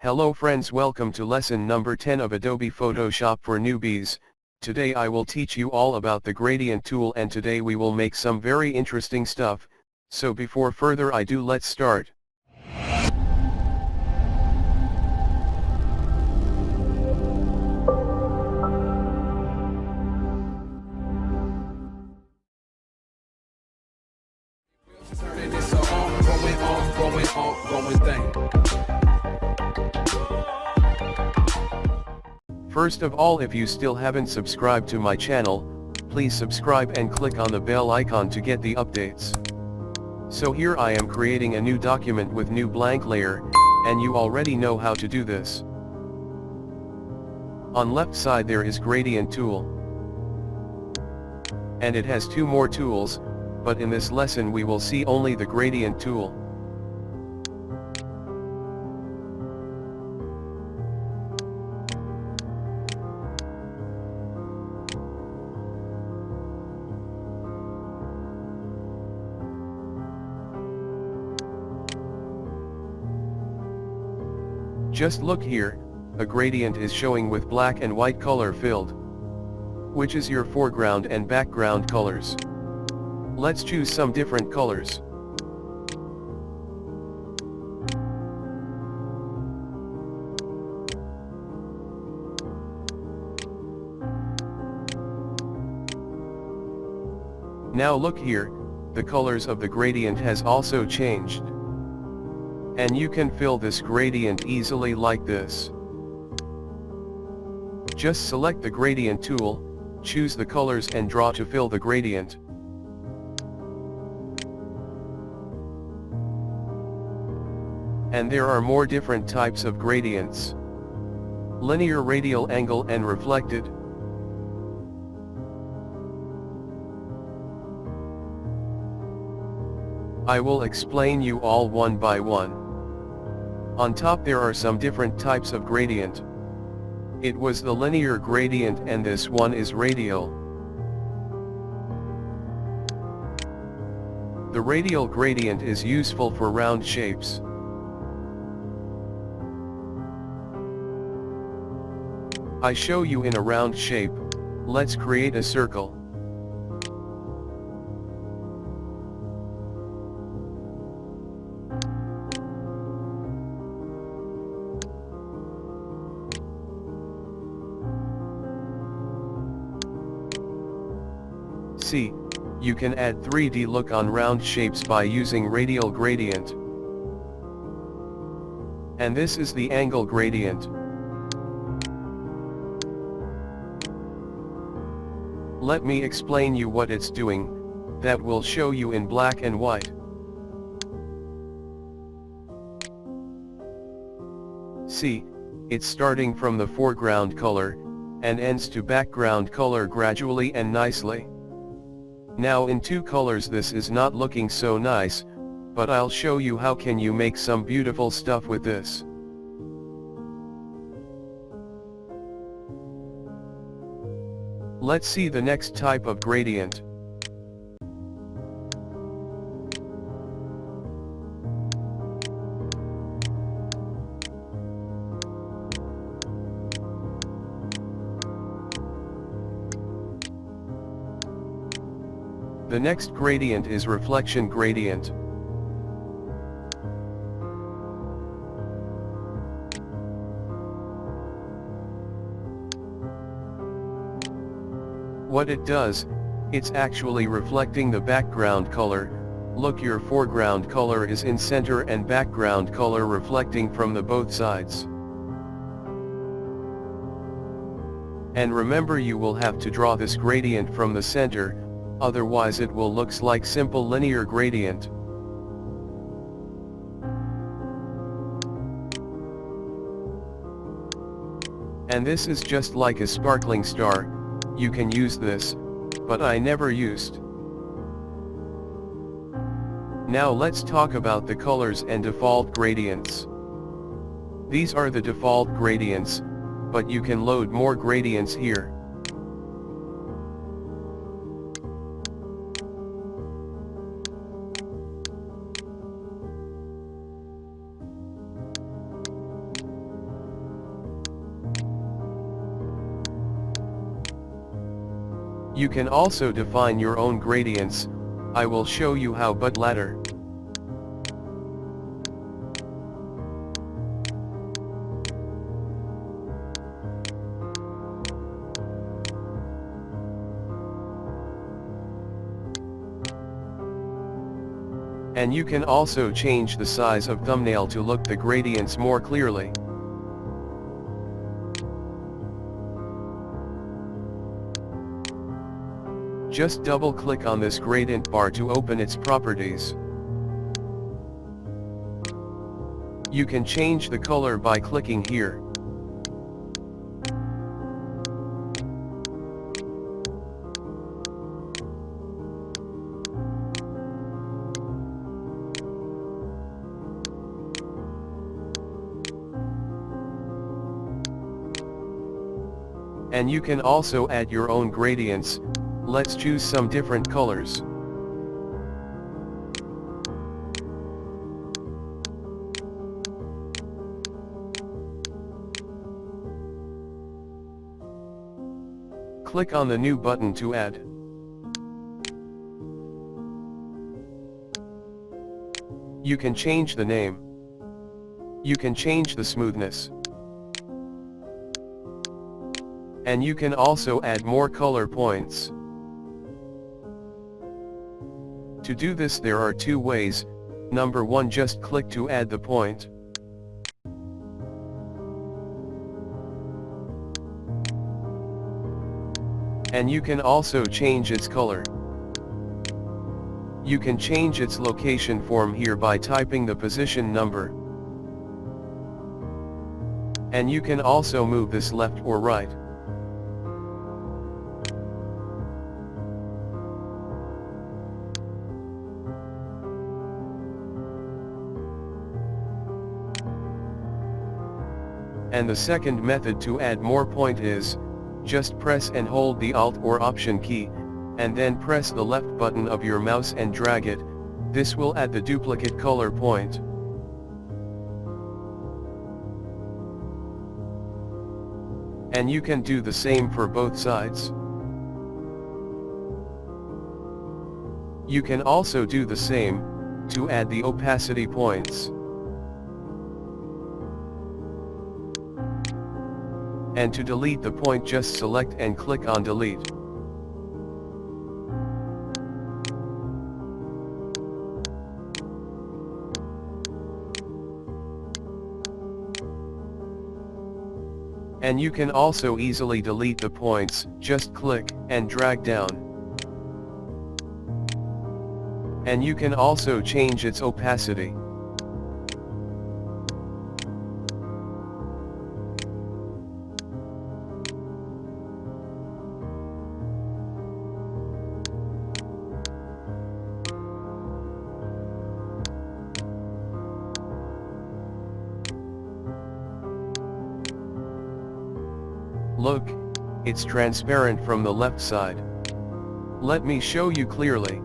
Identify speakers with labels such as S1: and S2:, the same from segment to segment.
S1: Hello friends, welcome to lesson number 10 of Adobe Photoshop for Newbies. Today I will teach you all about the gradient tool, and today we will make some very interesting stuff. So before further ado, let's start. First of all, if you still haven't subscribed to my channel, please subscribe and click on the bell icon to get the updates. So here I am creating a new document with new blank layer, and you already know how to do this. On left side there is gradient tool. And it has two more tools, but in this lesson we will see only the gradient tool. Just look here, a gradient is showing with black and white color filled, which is your foreground and background colors. Let's choose some different colors. Now look here, the colors of the gradient has also changed. And you can fill this gradient easily like this. Just select the gradient tool, choose the colors and draw to fill the gradient. And there are more different types of gradients: linear, radial, angle and reflected. I will explain you all one by one. On top there are some different types of gradient. It was the linear gradient and this one is radial. The radial gradient is useful for round shapes. I show you in a round shape. Let's create a circle. See, you can add 3D look on round shapes by using radial gradient. And this is the angle gradient. Let me explain you what it's doing, that will show you in black and white. See, it's starting from the foreground color, and ends to background color gradually and nicely. Now in two colors this is not looking so nice, but I'll show you how can you make some beautiful stuff with this. Let's see the next type of gradient. The next gradient is reflection gradient. What it does, it's actually reflecting the background color. Look, your foreground color is in center and background color reflecting from the both sides. And remember, you will have to draw this gradient from the center, otherwise it will looks like simple linear gradient. And this is just like a sparkling star. You can use this, but I never used. Now let's talk about the colors and default gradients. These are the default gradients, but you can load more gradients here. You can also define your own gradients. I will show you how but later. And you can also change the size of thumbnail to look the gradients more clearly. Just double-click on this gradient bar to open its properties. You can change the color by clicking here. And you can also add your own gradients. Let's choose some different colors. Click on the new button to add. You can change the name. You can change the smoothness. And you can also add more color points. To do this there are two ways. Number one, just click to add the point. And you can also change its color. You can change its location from here by typing the position number. And you can also move this left or right. And the second method to add more point is, just press and hold the Alt or Option key, and then press the left button of your mouse and drag it. This will add the duplicate color point. And you can do the same for both sides. You can also do the same, to add the opacity points. And to delete the point, just select and click on delete. And you can also easily delete the points, just click and drag down. And you can also change its opacity. Look, it's transparent from the left side. Let me show you clearly.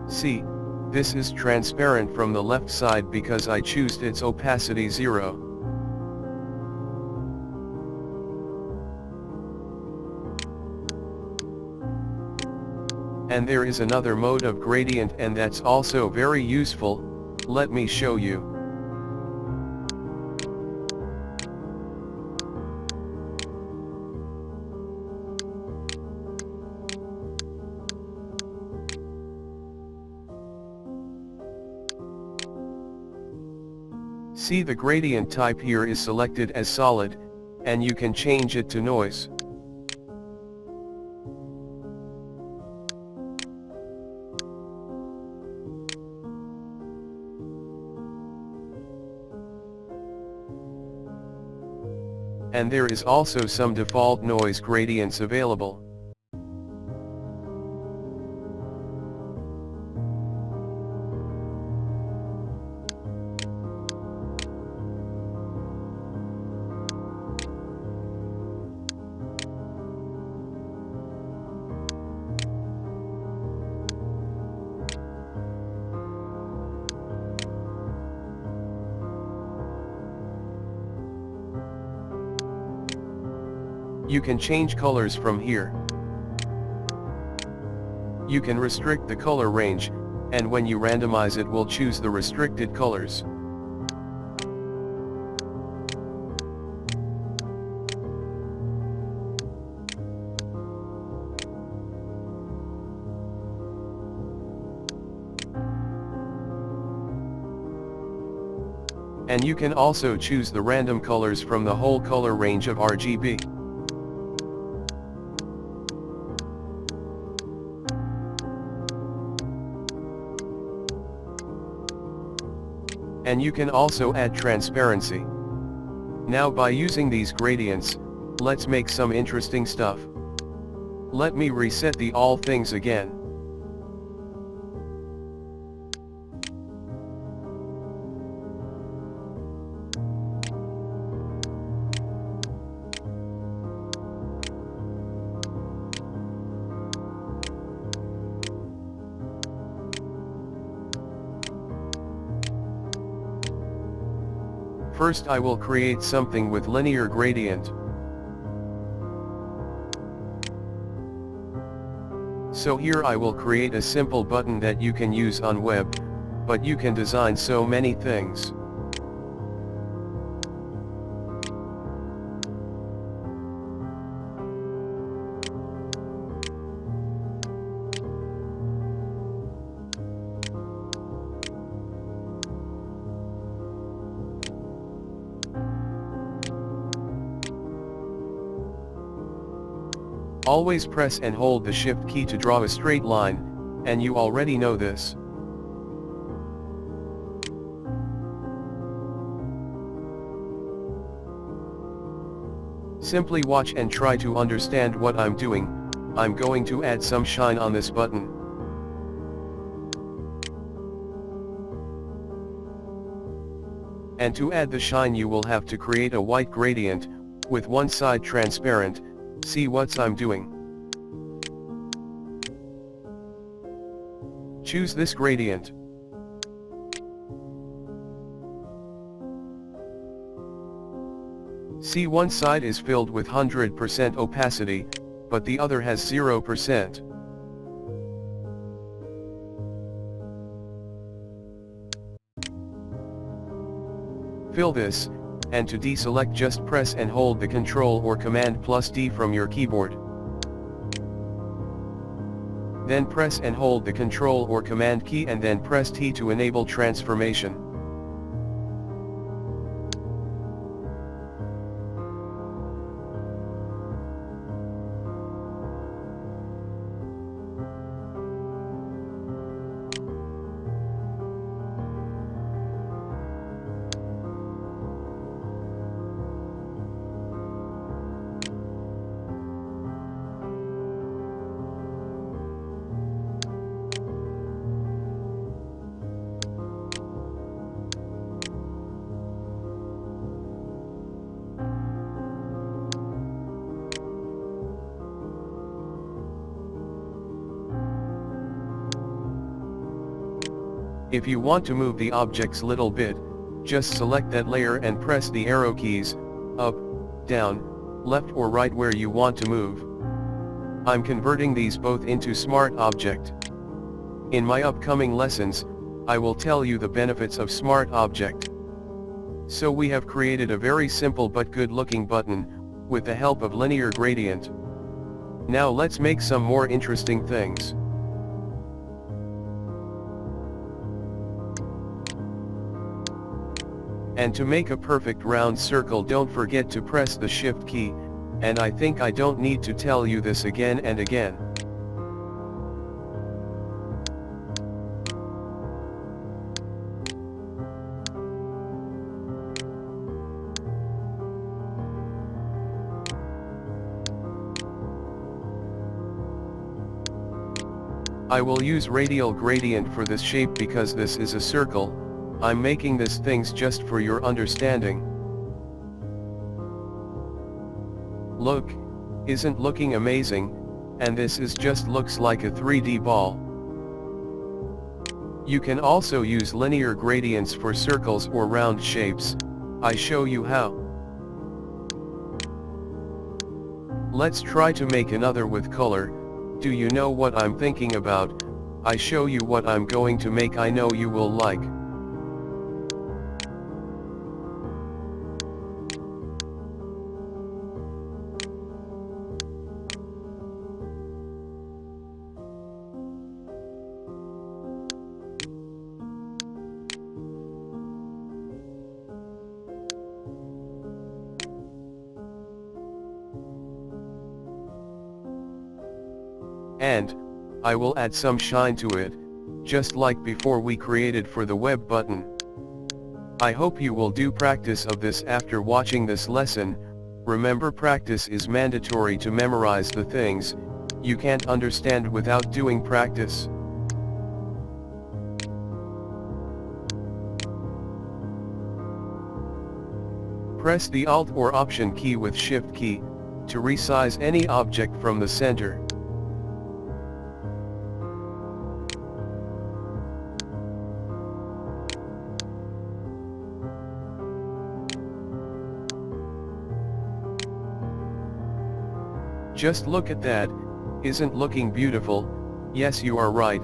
S1: See, this is transparent from the left side because I choose its opacity 0. And there is another mode of gradient, and that's also very useful. Let me show you. See, the gradient type here is selected as solid, and you can change it to noise. And there is also some default noise gradients available. You can change colors from here. You can restrict the color range, and when you randomize it will choose the restricted colors. And you can also choose the random colors from the whole color range of RGB. And you can also add transparency. Now by using these gradients, let's make some interesting stuff. Let me reset the all things again. First I will create something with linear gradient. So here I will create a simple button that you can use on web, but you can design so many things. Always press and hold the Shift key to draw a straight line, and you already know this. Simply watch and try to understand what I'm doing. I'm going to add some shine on this button. And to add the shine you will have to create a white gradient, with one side transparent. See what I'm doing. Choose this gradient. See, one side is filled with 100% opacity, but the other has 0%. Fill this, and to deselect just press and hold the Ctrl or Command plus D from your keyboard. Then press and hold the Ctrl or Command key and then press T to enable transformation. If you want to move the objects little bit, just select that layer and press the arrow keys, up, down, left or right where you want to move. I'm converting these both into Smart Object. In my upcoming lessons, I will tell you the benefits of Smart Object. So we have created a very simple but good looking button, with the help of linear gradient. Now let's make some more interesting things. And to make a perfect round circle, don't forget to press the Shift key, and I think I don't need to tell you this again and again. I will use radial gradient for this shape because this is a circle. I'm making these things just for your understanding. Look, isn't looking amazing? And this is just looks like a 3D ball. You can also use linear gradients for circles or round shapes. I show you how. Let's try to make another with color. Do you know what I'm thinking about? I show you what I'm going to make, I know you will like. And I will add some shine to it, just like before we created for the web button. I hope you will do practice of this after watching this lesson. Remember, practice is mandatory to memorize the things. You can't understand without doing practice. Press the Alt or Option key with Shift key to resize any object from the center. Just look at that, isn't looking beautiful? Yes, you are right,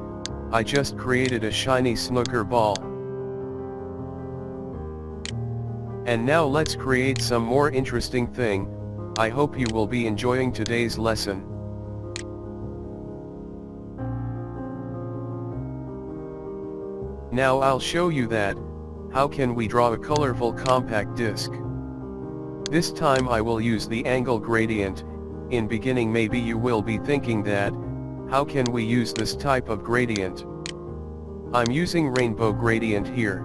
S1: I just created a shiny snooker ball. And now let's create some more interesting thing. I hope you will be enjoying today's lesson. Now I'll show you that, how can we draw a colorful compact disc. This time I will use the angle gradient. In beginning maybe you will be thinking that, how can we use this type of gradient? I'm using rainbow gradient here.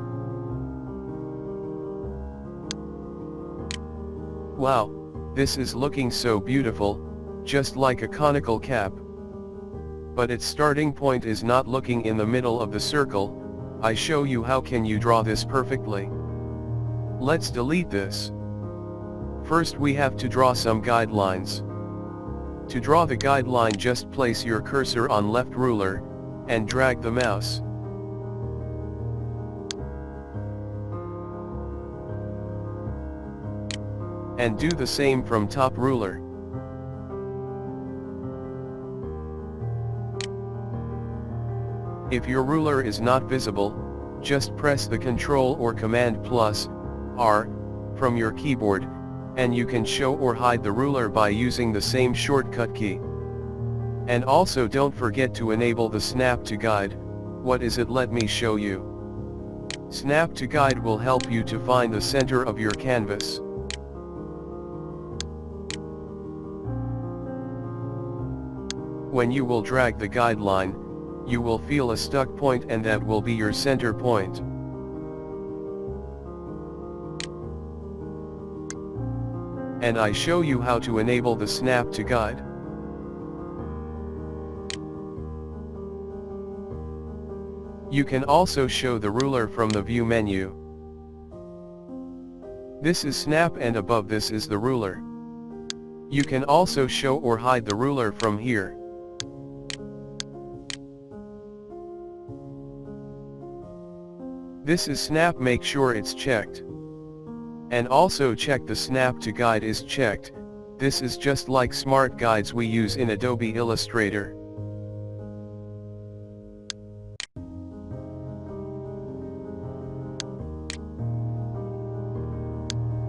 S1: Wow, this is looking so beautiful, just like a conical cap. But its starting point is not looking in the middle of the circle. I show you how can you draw this perfectly. Let's delete this. First we have to draw some guidelines. To draw the guideline, just place your cursor on left ruler, and drag the mouse. And do the same from top ruler. If your ruler is not visible, just press the Ctrl or Command plus R from your keyboard, and you can show or hide the ruler by using the same shortcut key. And also don't forget to enable the Snap to Guide. What is it? Let me show you. Snap to Guide will help you to find the center of your canvas. When you will drag the guideline, you will feel a stuck point, and that will be your center point. And I show you how to enable the Snap to Guide. You can also show the ruler from the View menu. This is Snap, and above this is the ruler. You can also show or hide the ruler from here. This is Snap, make sure it's checked. And also check the Snap to Guide is checked. This is just like smart guides we use in Adobe Illustrator.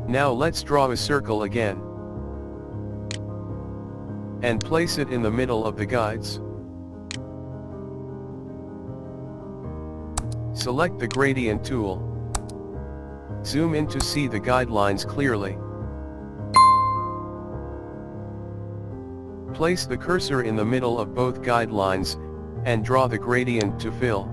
S1: Now let's draw a circle again. And place it in the middle of the guides. Select the gradient tool. Zoom in to see the guidelines clearly. Place the cursor in the middle of both guidelines, and draw the gradient to fill.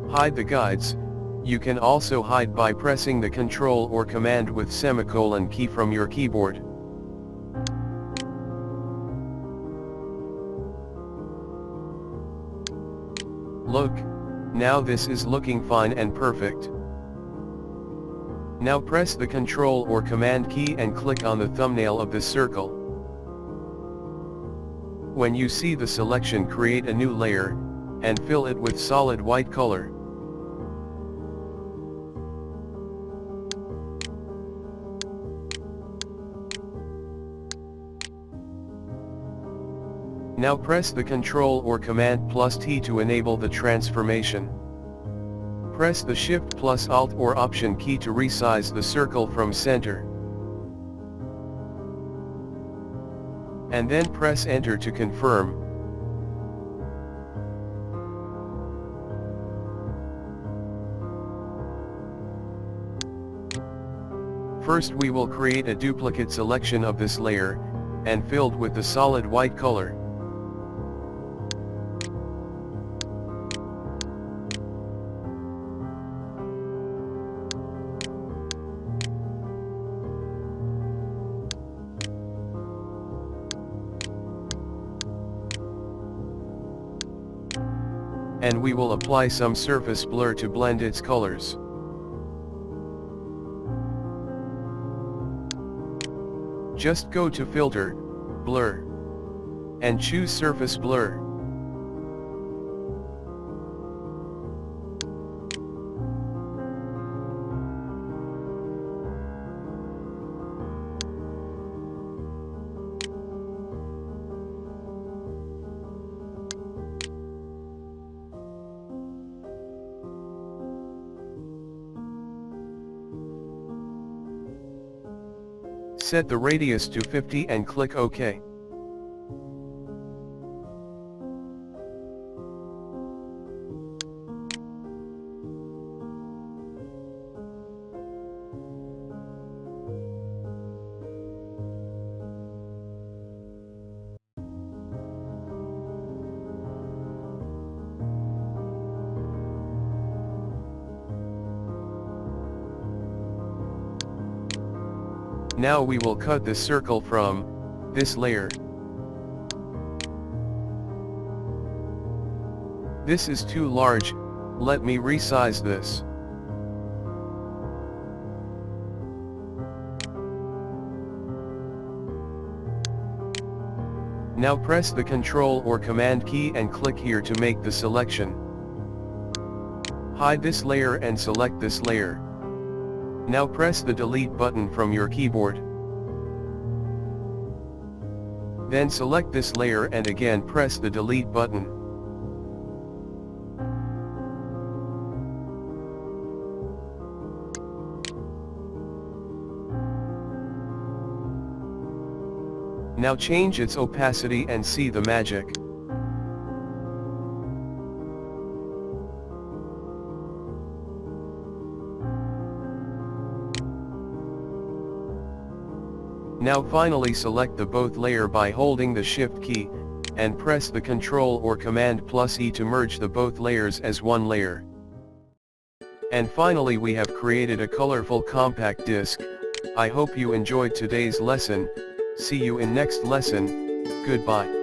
S1: Hide the guides. You can also hide by pressing the Ctrl or Command with semicolon key from your keyboard. Look, now this is looking fine and perfect. Now press the Ctrl or Command key and click on the thumbnail of the circle. When you see the selection, create a new layer, and fill it with solid white color. Now press the Ctrl or Command plus T to enable the transformation. Press the Shift plus Alt or Option key to resize the circle from center. And then press Enter to confirm. First we will create a duplicate selection of this layer, and filled with the solid white color. And we will apply some surface blur to blend its colors. Just go to Filter, Blur, and choose Surface Blur. Set the radius to 50 and click OK. Now we will cut the circle from this layer. This is too large, let me resize this. Now press the Ctrl or Command key and click here to make the selection. Hide this layer and select this layer. Now press the Delete button from your keyboard. Then select this layer and again press the Delete button. Now change its opacity and see the magic. Now finally select the both layer by holding the Shift key, and press the Ctrl or Command plus E to merge the both layers as one layer. And finally we have created a colorful compact disc. I hope you enjoyed today's lesson. See you in next lesson. Goodbye.